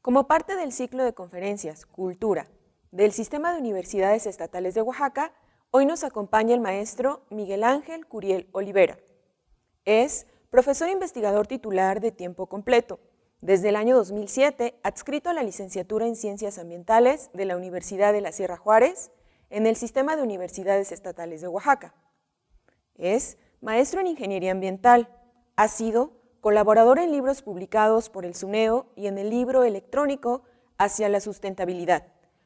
Como parte del ciclo de conferencias Cultura del Sistema de Universidades Estatales de Oaxaca, hoy nos acompaña el maestro Miguel Ángel Curiel Olivera. Es profesor investigador titular de tiempo completo, desde el año 2007 adscrito a la licenciatura en Ciencias Ambientales de la Universidad de la Sierra Juárez en el Sistema de Universidades Estatales de Oaxaca. Es maestro en Ingeniería Ambiental, ha sido colaborador en libros publicados por el SUNEO y en el libro electrónico Hacia la Sustentabilidad,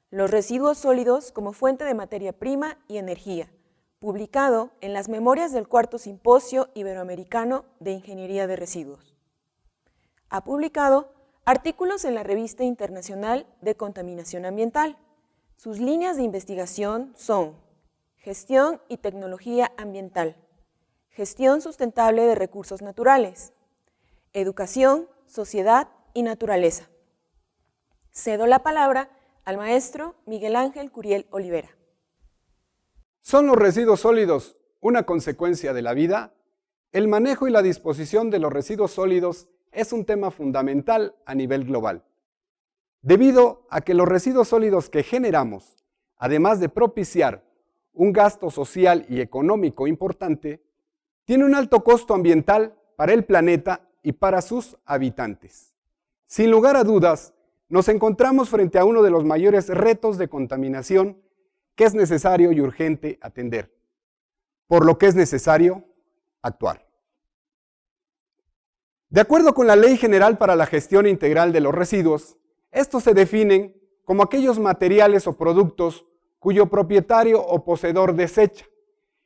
los residuos sólidos como fuente de materia prima y energía, publicado en las Memorias del Cuarto Simposio Iberoamericano de Ingeniería de Residuos. Ha publicado artículos en la Revista Internacional de Contaminación Ambiental. Sus líneas de investigación son Gestión y Tecnología Ambiental, Gestión Sustentable de Recursos Naturales, Educación, Sociedad y Naturaleza. Cedo la palabra al maestro Miguel Ángel Curiel Olivera. ¿Son los residuos sólidos una consecuencia de la vida? El manejo y la disposición de los residuos sólidos es un tema fundamental a nivel global, debido a que los residuos sólidos que generamos, además de propiciar un gasto social y económico importante, tiene un alto costo ambiental para el planeta y para sus habitantes. Sin lugar a dudas, nos encontramos frente a uno de los mayores retos de contaminación que es necesario y urgente atender, por lo que es necesario actuar. De acuerdo con la Ley General para la Gestión Integral de los Residuos, estos se definen como aquellos materiales o productos cuyo propietario o poseedor desecha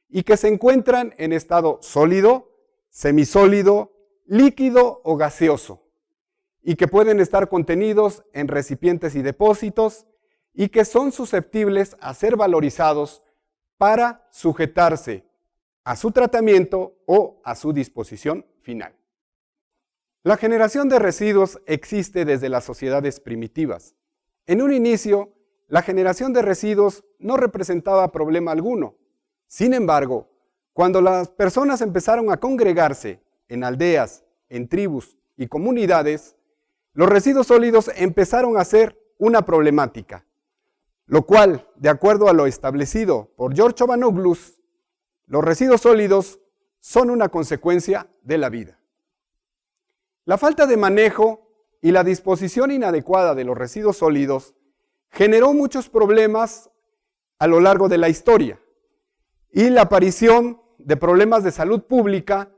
y que se encuentran en estado sólido, semisólido, líquido o gaseoso, y que pueden estar contenidos en recipientes y depósitos y que son susceptibles a ser valorizados para sujetarse a su tratamiento o a su disposición final. La generación de residuos existe desde las sociedades primitivas. En un inicio, la generación de residuos no representaba problema alguno. Sin embargo, cuando las personas empezaron a congregarse en aldeas, en tribus y comunidades, los residuos sólidos empezaron a ser una problemática, lo cual, de acuerdo a lo establecido por George Ovanogluss, los residuos sólidos son una consecuencia de la vida. La falta de manejo y la disposición inadecuada de los residuos sólidos generó muchos problemas a lo largo de la historia y la aparición de problemas de salud pública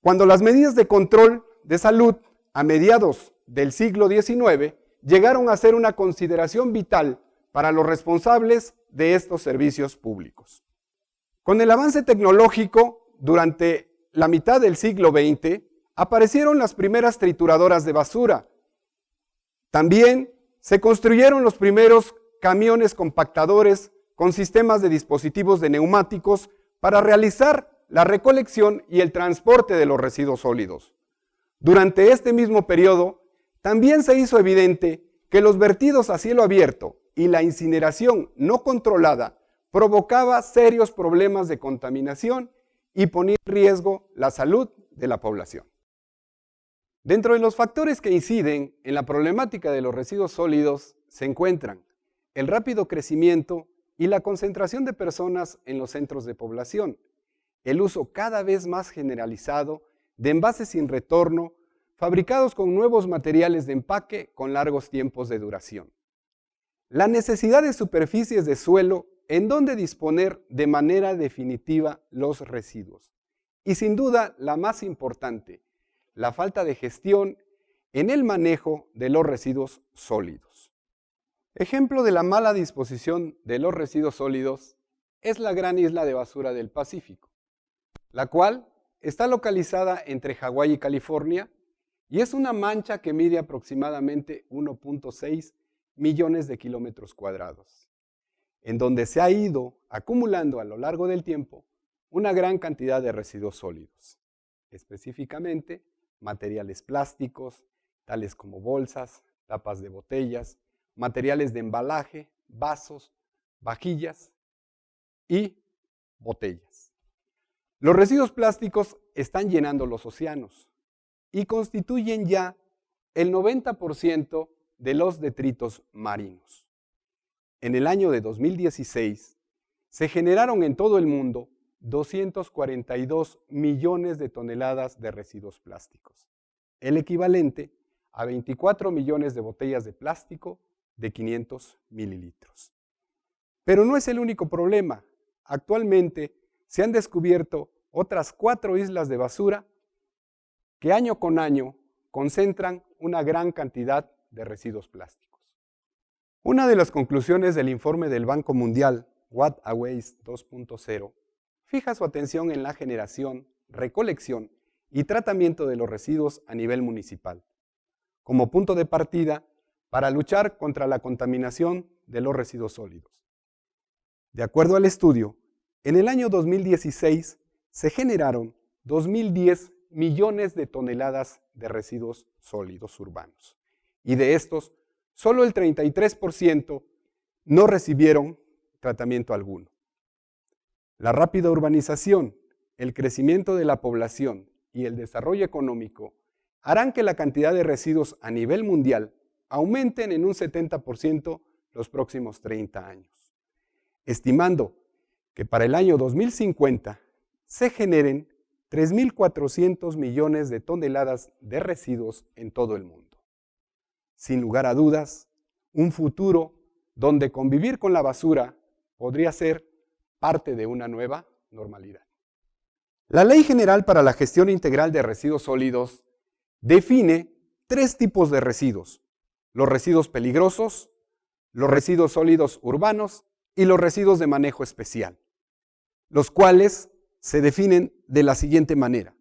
cuando las medidas de control de salud a mediados del siglo XIX llegaron a ser una consideración vital para los responsables de estos servicios públicos. Con el avance tecnológico, durante la mitad del siglo XX, aparecieron las primeras trituradoras de basura. También se construyeron los primeros camiones compactadores con sistemas de dispositivos de neumáticos para realizar la recolección y el transporte de los residuos sólidos. Durante este mismo periodo, también se hizo evidente que los vertidos a cielo abierto y la incineración no controlada provocaba serios problemas de contaminación y ponía en riesgo la salud de la población. Dentro de los factores que inciden en la problemática de los residuos sólidos se encuentran el rápido crecimiento y la concentración de personas en los centros de población, el uso cada vez más generalizado de envases sin retorno, fabricados con nuevos materiales de empaque con largos tiempos de duración. La necesidad de superficies de suelo en donde disponer de manera definitiva los residuos. Y sin duda, la más importante, la falta de gestión en el manejo de los residuos sólidos. Ejemplo de la mala disposición de los residuos sólidos es la gran isla de basura del Pacífico, la cual está localizada entre Hawái y California y es una mancha que mide aproximadamente 1.6 millones de kilómetros cuadrados, en donde se ha ido acumulando a lo largo del tiempo una gran cantidad de residuos sólidos, específicamente materiales plásticos, tales como bolsas, tapas de botellas, materiales de embalaje, vasos, vajillas y botellas. Los residuos plásticos están llenando los océanos y constituyen ya el 90% de los detritos marinos. En el año de 2016 se generaron en todo el mundo 242 millones de toneladas de residuos plásticos, el equivalente a 24 millones de botellas de plástico de 500 mililitros. Pero no es el único problema. Actualmente se han descubierto otras 4 islas de basura que año con año concentran una gran cantidad de residuos plásticos. Una de las conclusiones del informe del Banco Mundial, What a Waste 2.0, fija su atención en la generación, recolección y tratamiento de los residuos a nivel municipal, como punto de partida para luchar contra la contaminación de los residuos sólidos. De acuerdo al estudio, en el año 2016 se generaron 2.010 millones de toneladas de residuos sólidos urbanos, y de estos, solo el 33% no recibieron tratamiento alguno. La rápida urbanización, el crecimiento de la población y el desarrollo económico harán que la cantidad de residuos a nivel mundial aumenten en un 70% los próximos 30 años, estimando que para el año 2050 se generen 3.400 millones de toneladas de residuos en todo el mundo. Sin lugar a dudas, un futuro donde convivir con la basura podría ser parte de una nueva normalidad. La Ley General para la Gestión Integral de Residuos Sólidos define 3 tipos de residuos: los residuos peligrosos, los residuos sólidos urbanos y los residuos de manejo especial, los cuales se definen de la siguiente manera.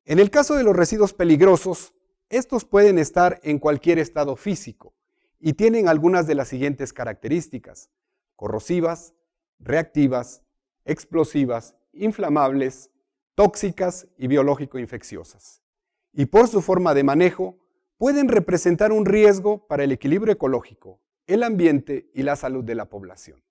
En el caso de los residuos peligrosos, estos pueden estar en cualquier estado físico y tienen algunas de las siguientes características: corrosivas, reactivas, explosivas, inflamables, tóxicas y biológico-infecciosas. Y por su forma de manejo, pueden representar un riesgo para el equilibrio ecológico, el ambiente y la salud de la población.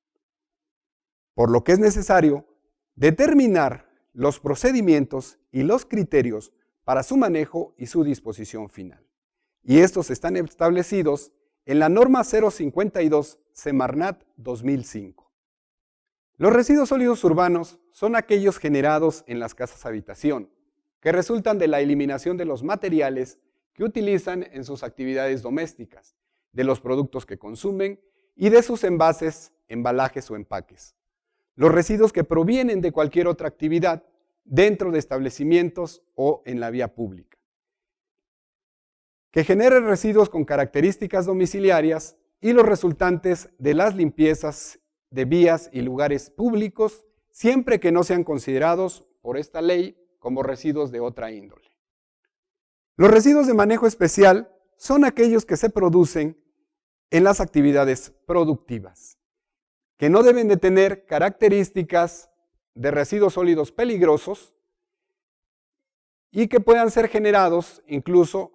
Por lo que es necesario determinar los procedimientos y los criterios para su manejo y su disposición final. Y estos están establecidos en la norma 052 Semarnat 2005. Los residuos sólidos urbanos son aquellos generados en las casas habitación, que resultan de la eliminación de los materiales que utilizan en sus actividades domésticas, de los productos que consumen y de sus envases, embalajes o empaques. Los residuos que provienen de cualquier otra actividad dentro de establecimientos o en la vía pública. Que generen residuos con características domiciliarias y los resultantes de las limpiezas de vías y lugares públicos, siempre que no sean considerados por esta ley como residuos de otra índole. Los residuos de manejo especial son aquellos que se producen en las actividades productivas, que no deben de tener características de residuos sólidos peligrosos y que puedan ser generados incluso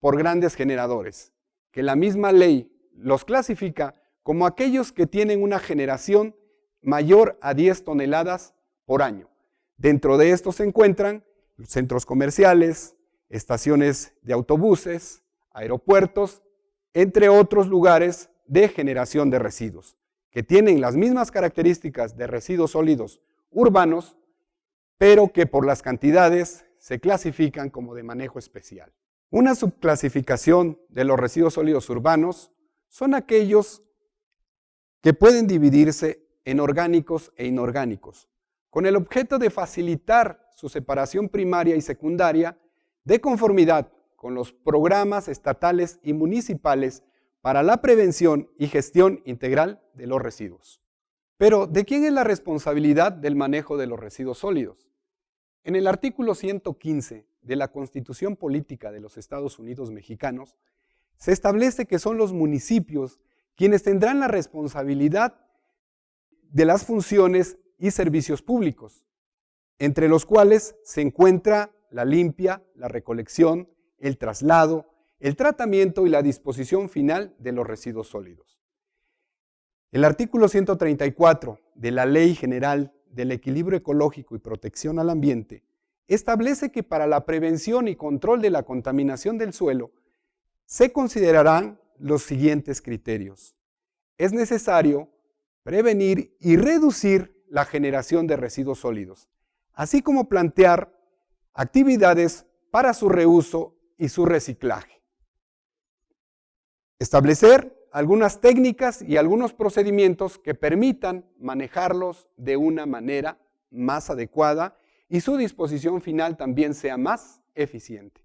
por grandes generadores, que la misma ley los clasifica como aquellos que tienen una generación mayor a 10 toneladas por año. Dentro de estos se encuentran centros comerciales, estaciones de autobuses, aeropuertos, entre otros lugares de generación de residuos, que tienen las mismas características de residuos sólidos urbanos, pero que por las cantidades se clasifican como de manejo especial. Una subclasificación de los residuos sólidos urbanos son aquellos que pueden dividirse en orgánicos e inorgánicos, con el objeto de facilitar su separación primaria y secundaria de conformidad con los programas estatales y municipales para la prevención y gestión integral de los residuos. Pero, ¿de quién es la responsabilidad del manejo de los residuos sólidos? En el artículo 115 de la Constitución Política de los Estados Unidos Mexicanos, se establece que son los municipios quienes tendrán la responsabilidad de las funciones y servicios públicos, entre los cuales se encuentra la limpia, la recolección, el traslado, el tratamiento y la disposición final de los residuos sólidos. El artículo 134 de la Ley General del Equilibrio Ecológico y Protección al Ambiente establece que para la prevención y control de la contaminación del suelo se considerarán los siguientes criterios. Es necesario prevenir y reducir la generación de residuos sólidos, así como plantear actividades para su reuso y su reciclaje. Establecer algunas técnicas y algunos procedimientos que permitan manejarlos de una manera más adecuada y su disposición final también sea más eficiente.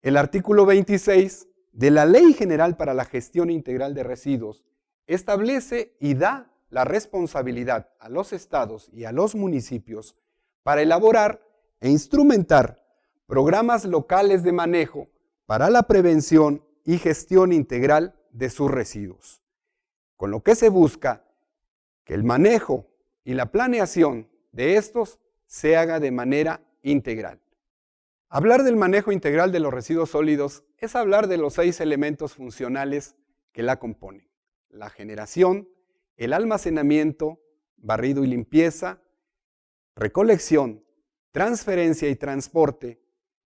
El artículo 26 de la Ley General para la Gestión Integral de Residuos establece y da la responsabilidad a los estados y a los municipios para elaborar e instrumentar programas locales de manejo para la prevención y gestión integral de sus residuos, con lo que se busca que el manejo y la planeación de estos se haga de manera integral. Hablar del manejo integral de los residuos sólidos es hablar de los 6 elementos funcionales que la componen: la generación, el almacenamiento, barrido y limpieza, recolección, transferencia y transporte,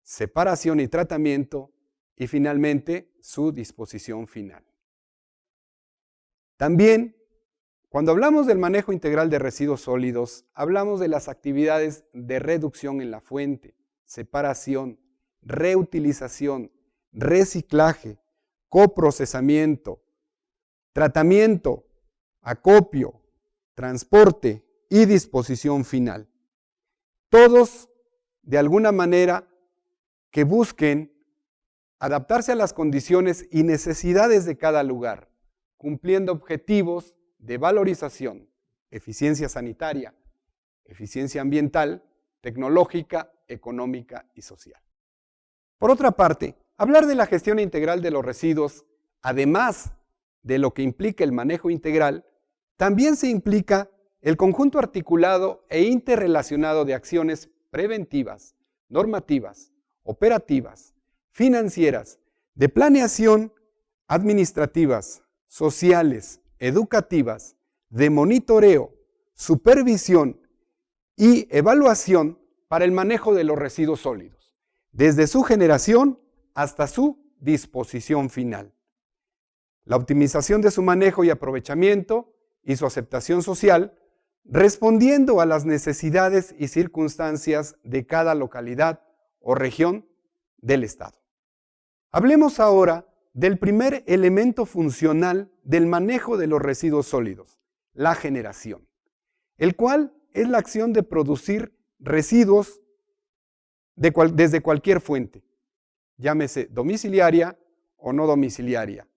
separación y tratamiento, y finalmente su disposición final. También, cuando hablamos del manejo integral de residuos sólidos, hablamos de las actividades de reducción en la fuente, separación, reutilización, reciclaje, coprocesamiento, tratamiento, acopio, transporte y disposición final. Todos, de alguna manera, que busquen adaptarse a las condiciones y necesidades de cada lugar, cumpliendo objetivos de valorización, eficiencia sanitaria, eficiencia ambiental, tecnológica, económica y social. Por otra parte, hablar de la gestión integral de los residuos, además de lo que implica el manejo integral, también se implica el conjunto articulado e interrelacionado de acciones preventivas, normativas, operativas, financieras, de planeación, administrativas, sociales, educativas, de monitoreo, supervisión y evaluación para el manejo de los residuos sólidos, desde su generación hasta su disposición final. La optimización de su manejo y aprovechamiento y su aceptación social, respondiendo a las necesidades y circunstancias de cada localidad o región del Estado. Hablemos ahora del primer elemento funcional del manejo de los residuos sólidos, la generación, el cual es la acción de producir residuos desde cualquier fuente, llámese domiciliaria o no domiciliaria.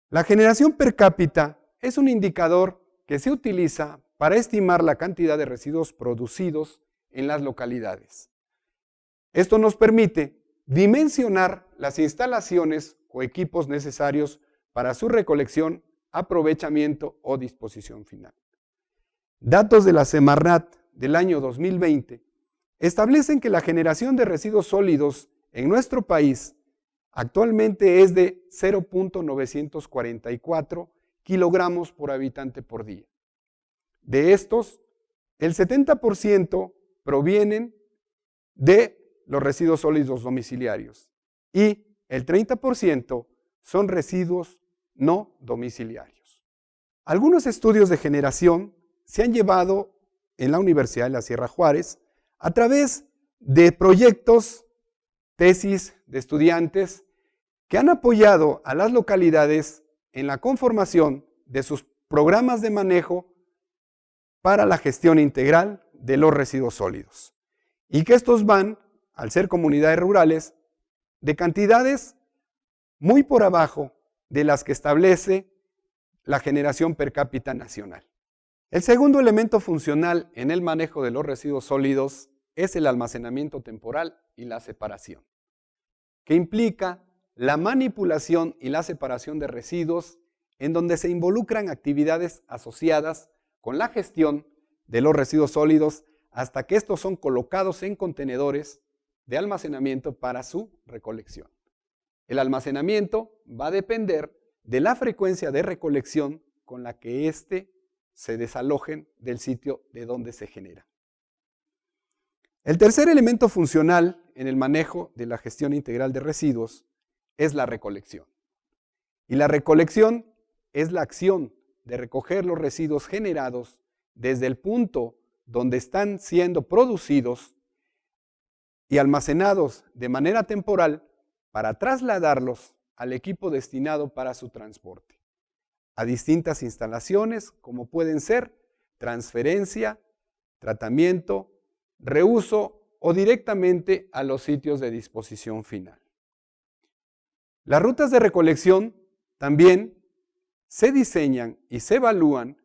La generación per cápita es un indicador que se utiliza para estimar la cantidad de residuos producidos en las localidades. Esto nos permite dimensionar las instalaciones o equipos necesarios para su recolección, aprovechamiento o disposición final. Datos de la Semarnat del año 2020 establecen que la generación de residuos sólidos en nuestro país actualmente es de 0.944 kilogramos por habitante por día. De estos, el 70% provienen de los residuos sólidos domiciliarios y el 30% son residuos no domiciliarios. Algunos estudios de generación se han llevado en la Universidad de la Sierra Juárez a través de proyectos, tesis de estudiantes que han apoyado a las localidades en la conformación de sus programas de manejo para la gestión integral de los residuos sólidos, y que estos van, al ser comunidades rurales, de cantidades muy por abajo de las que establece la generación per cápita nacional. El segundo elemento funcional en el manejo de los residuos sólidos es el almacenamiento temporal y la separación, que implica la manipulación y la separación de residuos en donde se involucran actividades asociadas con la gestión de los residuos sólidos hasta que estos son colocados en contenedores de almacenamiento para su recolección. El almacenamiento va a depender de la frecuencia de recolección con la que se desalojen del sitio de donde se genera. El tercer elemento funcional en el manejo de la gestión integral de residuos es la recolección. Y la recolección es la acción de recoger los residuos generados desde el punto donde están siendo producidos y almacenados de manera temporal para trasladarlos al equipo destinado para su transporte, a distintas instalaciones como pueden ser transferencia, tratamiento, reuso o directamente a los sitios de disposición final. Las rutas de recolección también se diseñan y se evalúan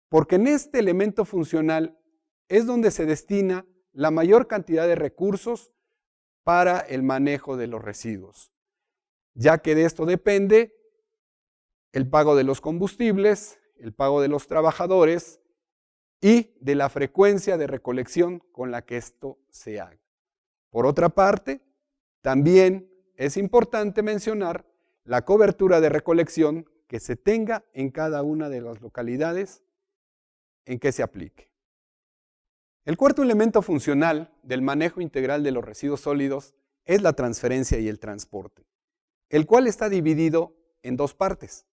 porque en este elemento funcional es donde se destina la mayor cantidad de recursos para el manejo de los residuos, ya que de esto depende el pago de los combustibles, el pago de los trabajadores y de la frecuencia de recolección con la que esto se haga. Por otra parte, también es importante mencionar la cobertura de recolección que se tenga en cada una de las localidades en que se aplique. El cuarto elemento funcional del manejo integral de los residuos sólidos es la transferencia y el transporte, el cual está dividido en dos partes.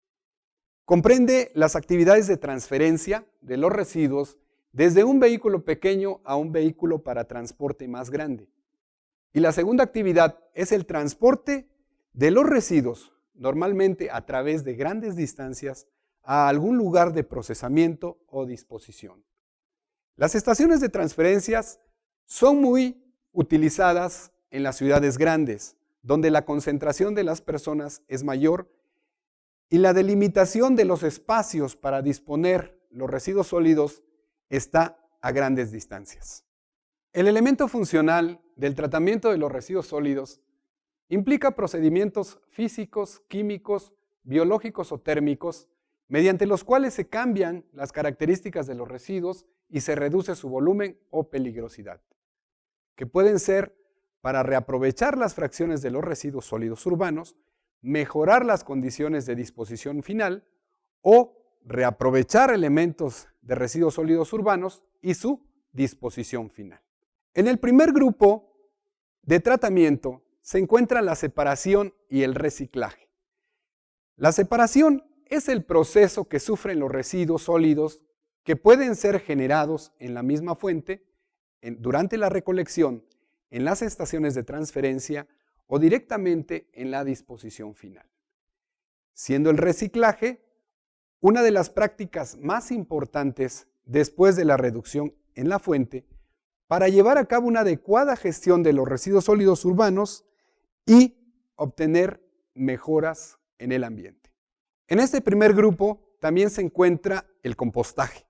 Comprende las actividades de transferencia de los residuos desde un vehículo pequeño a un vehículo para transporte más grande. Y la segunda actividad es el transporte de los residuos, normalmente a través de grandes distancias, a algún lugar de procesamiento o disposición. Las estaciones de transferencias son muy utilizadas en las ciudades grandes, donde la concentración de las personas es mayor y la delimitación de los espacios para disponer los residuos sólidos está a grandes distancias. El elemento funcional del tratamiento de los residuos sólidos implica procedimientos físicos, químicos, biológicos o térmicos, mediante los cuales se cambian las características de los residuos y se reduce su volumen o peligrosidad, que pueden ser para reaprovechar las fracciones de los residuos sólidos urbanos, mejorar las condiciones de disposición final o reaprovechar elementos de residuos sólidos urbanos y su disposición final. En el primer grupo de tratamiento se encuentra la separación y el reciclaje. La separación es el proceso que sufren los residuos sólidos que pueden ser generados en la misma fuente durante la recolección, en las estaciones de transferencia o directamente en la disposición final. Siendo el reciclaje una de las prácticas más importantes después de la reducción en la fuente para llevar a cabo una adecuada gestión de los residuos sólidos urbanos y obtener mejoras en el ambiente. En este primer grupo también se encuentra el compostaje.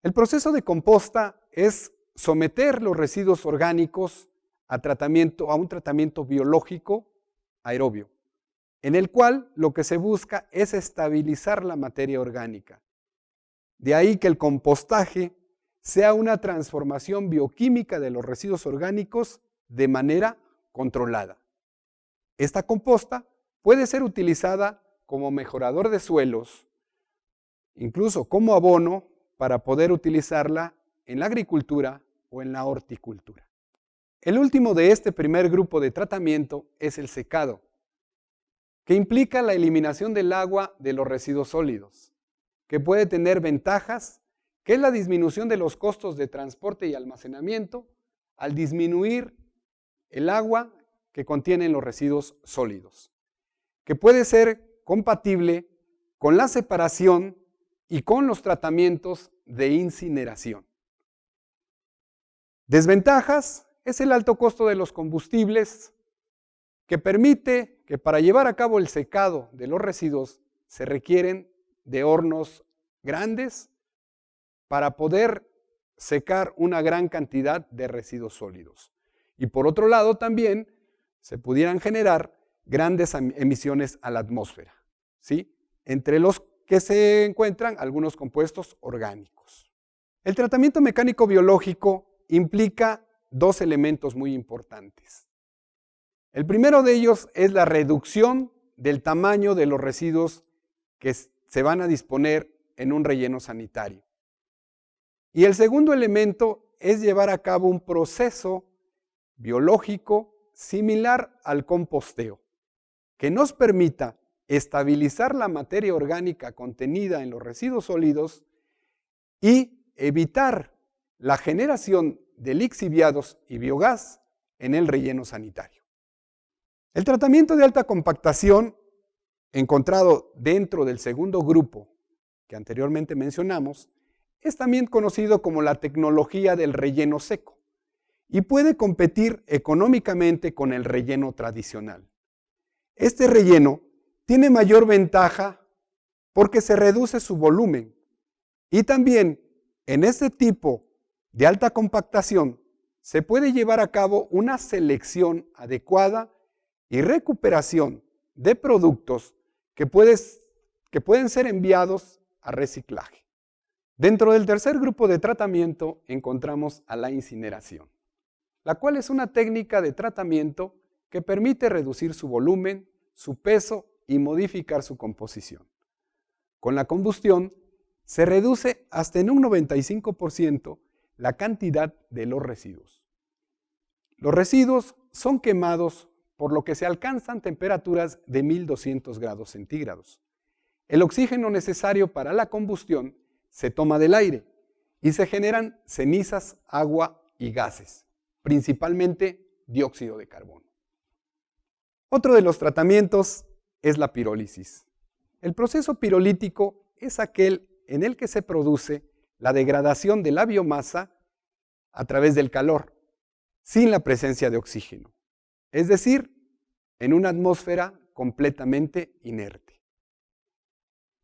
El proceso de composta es someter los residuos orgánicos a un tratamiento biológico aerobio, en el cual lo que se busca es estabilizar la materia orgánica. De ahí que el compostaje sea una transformación bioquímica de los residuos orgánicos de manera controlada. Esta composta puede ser utilizada como mejorador de suelos, incluso como abono para poder utilizarla en la agricultura o en la horticultura. El último de este primer grupo de tratamiento es el secado, que implica la eliminación del agua de los residuos sólidos, que puede tener ventajas, que es la disminución de los costos de transporte y almacenamiento al disminuir el agua que contienen los residuos sólidos, que puede ser compatible con la separación y con los tratamientos de incineración. Desventajas es el alto costo de los combustibles, que permite que para llevar a cabo el secado de los residuos se requieren de hornos grandes para poder secar una gran cantidad de residuos sólidos. Y por otro lado también se pudieran generar grandes emisiones a la atmósfera, ¿sí? Entre los que se encuentran algunos compuestos orgánicos. El tratamiento mecánico biológico implica dos elementos muy importantes. El primero de ellos es la reducción del tamaño de los residuos que se van a disponer en un relleno sanitario. Y el segundo elemento es llevar a cabo un proceso biológico, similar al composteo, que nos permita estabilizar la materia orgánica contenida en los residuos sólidos y evitar la generación de lixiviados y biogás en el relleno sanitario. El tratamiento de alta compactación, encontrado dentro del segundo grupo que anteriormente mencionamos, es también conocido como la tecnología del relleno seco y puede competir económicamente con el relleno tradicional. Este relleno tiene mayor ventaja porque se reduce su volumen y también en este tipo de alta compactación se puede llevar a cabo una selección adecuada y recuperación de productos que pueden ser enviados a reciclaje. Dentro del tercer grupo de tratamiento encontramos a la incineración, la cual es una técnica de tratamiento que permite reducir su volumen, su peso y modificar su composición. Con la combustión se reduce hasta en un 95% la cantidad de los residuos. Los residuos son quemados por lo que se alcanzan temperaturas de 1200 grados centígrados. El oxígeno necesario para la combustión se toma del aire y se generan cenizas, agua y gases, principalmente dióxido de carbono. Otro de los tratamientos es la pirólisis. El proceso pirolítico es aquel en el que se produce la degradación de la biomasa a través del calor, sin la presencia de oxígeno, es decir, en una atmósfera completamente inerte.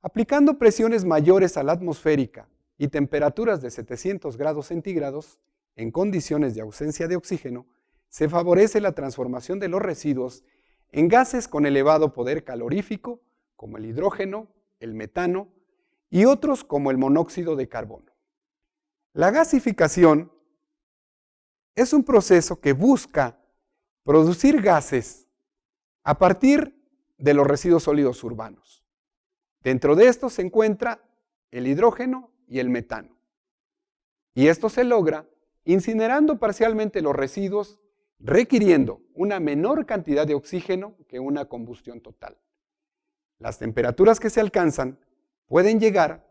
Aplicando presiones mayores a la atmosférica y temperaturas de 700 grados centígrados, en condiciones de ausencia de oxígeno, se favorece la transformación de los residuos en gases con elevado poder calorífico, como el hidrógeno, el metano y otros como el monóxido de carbono. La gasificación es un proceso que busca producir gases a partir de los residuos sólidos urbanos. Dentro de estos se encuentra el hidrógeno y el metano. Y esto se logra incinerando parcialmente los residuos, requiriendo una menor cantidad de oxígeno que una combustión total. Las temperaturas que se alcanzan pueden llegar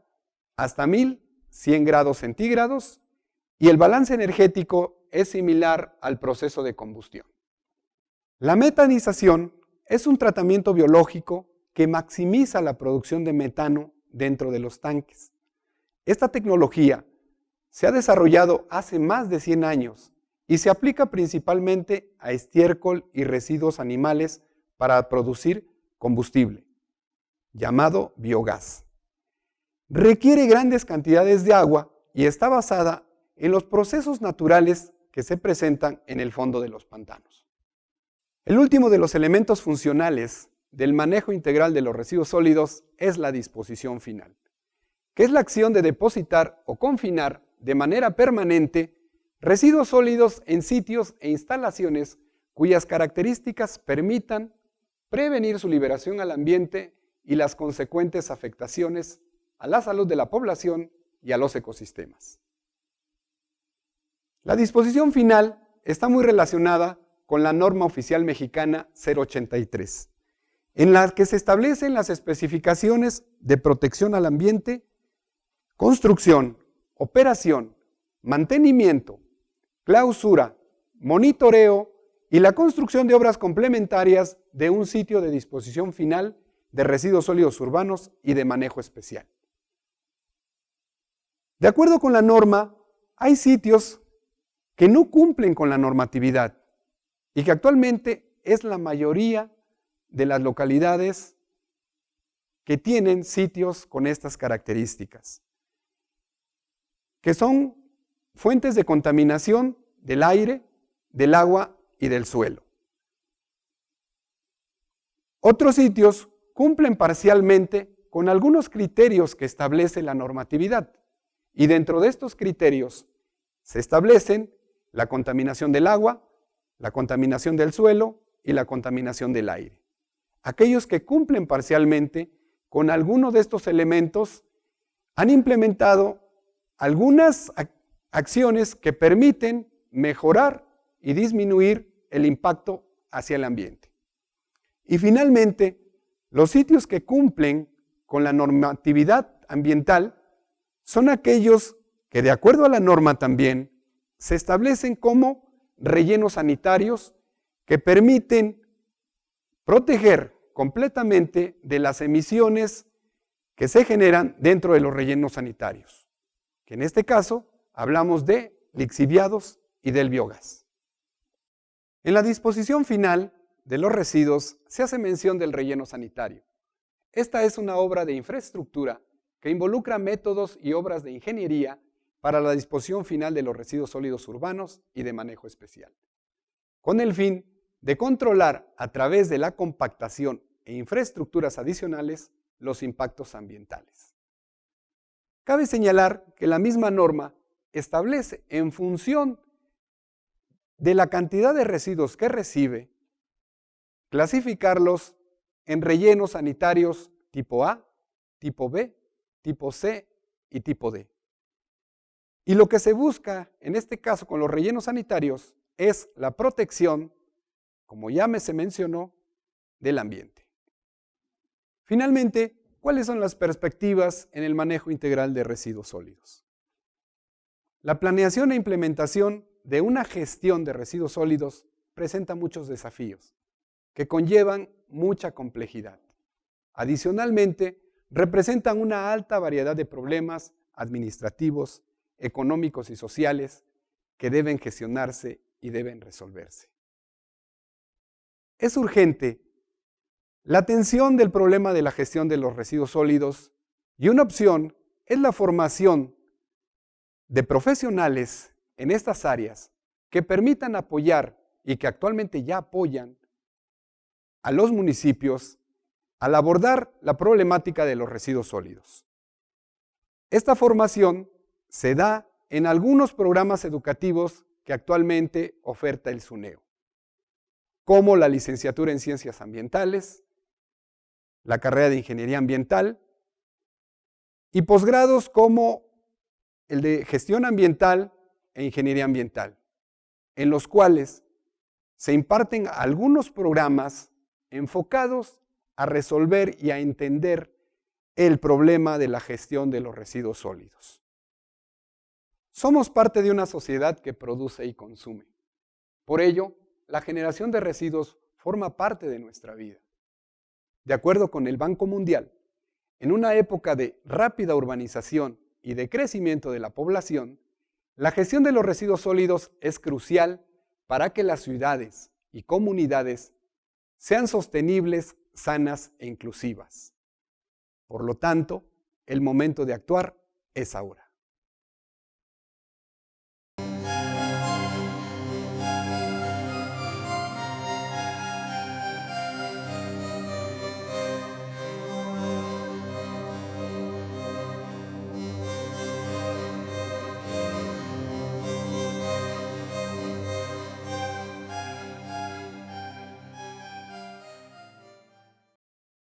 hasta 1100 grados centígrados y el balance energético es similar al proceso de combustión. La metanización es un tratamiento biológico que maximiza la producción de metano dentro de los tanques. Esta tecnología se ha desarrollado hace más de 100 años y se aplica principalmente a estiércol y residuos animales para producir combustible, llamado biogás. Requiere grandes cantidades de agua y está basada en los procesos naturales que se presentan en el fondo de los pantanos. El último de los elementos funcionales del manejo integral de los residuos sólidos es la disposición final, que es la acción de depositar o confinar de manera permanente residuos sólidos en sitios e instalaciones cuyas características permitan prevenir su liberación al ambiente y las consecuentes afectaciones a la salud de la población y a los ecosistemas. La disposición final está muy relacionada con la norma oficial mexicana 083, en la que se establecen las especificaciones de protección al ambiente, construcción, operación, mantenimiento, clausura, monitoreo y la construcción de obras complementarias de un sitio de disposición final de residuos sólidos urbanos y de manejo especial. De acuerdo con la norma, hay sitios que no cumplen con la normatividad y que actualmente es la mayoría de las localidades que tienen sitios con estas características, que son fuentes de contaminación del aire, del agua y del suelo. Otros sitios cumplen parcialmente con algunos criterios que establece la normatividad, y dentro de estos criterios se establecen la contaminación del agua, la contaminación del suelo y la contaminación del aire. Aquellos que cumplen parcialmente con alguno de estos elementos han implementado algunas acciones que permiten mejorar y disminuir el impacto hacia el ambiente. Y finalmente, los sitios que cumplen con la normatividad ambiental son aquellos que, de acuerdo a la norma también, se establecen como rellenos sanitarios que permiten proteger completamente de las emisiones que se generan dentro de los rellenos sanitarios, que en este caso hablamos de lixiviados y del biogás. En la disposición final de los residuos se hace mención del relleno sanitario. Esta es una obra de infraestructura que involucra métodos y obras de ingeniería para la disposición final de los residuos sólidos urbanos y de manejo especial, con el fin de controlar a través de la compactación e infraestructuras adicionales los impactos ambientales. Cabe señalar que la misma norma establece, en función de la cantidad de residuos que recibe, clasificarlos en rellenos sanitarios tipo A, tipo B, tipo C y tipo D. Y lo que se busca, en este caso con los rellenos sanitarios, es la protección, como ya se mencionó, del ambiente. Finalmente, ¿cuáles son las perspectivas en el manejo integral de residuos sólidos? La planeación e implementación de una gestión de residuos sólidos presenta muchos desafíos que conllevan mucha complejidad. Adicionalmente, representan una alta variedad de problemas administrativos, económicos y sociales que deben gestionarse y deben resolverse. Es urgente la atención del problema de la gestión de los residuos sólidos y una opción es la formación de profesionales en estas áreas que permitan apoyar y que actualmente ya apoyan a los municipios al abordar la problemática de los residuos sólidos. Esta formación se da en algunos programas educativos que actualmente oferta el SUNEO, como la licenciatura en Ciencias Ambientales, la carrera de Ingeniería Ambiental y posgrados como el de Gestión Ambiental e Ingeniería Ambiental, en los cuales se imparten algunos programas enfocados a resolver y a entender el problema de la gestión de los residuos sólidos. Somos parte de una sociedad que produce y consume. Por ello, la generación de residuos forma parte de nuestra vida. De acuerdo con el Banco Mundial, en una época de rápida urbanización y de crecimiento de la población, la gestión de los residuos sólidos es crucial para que las ciudades y comunidades sean sostenibles, sanas e inclusivas. Por lo tanto, el momento de actuar es ahora.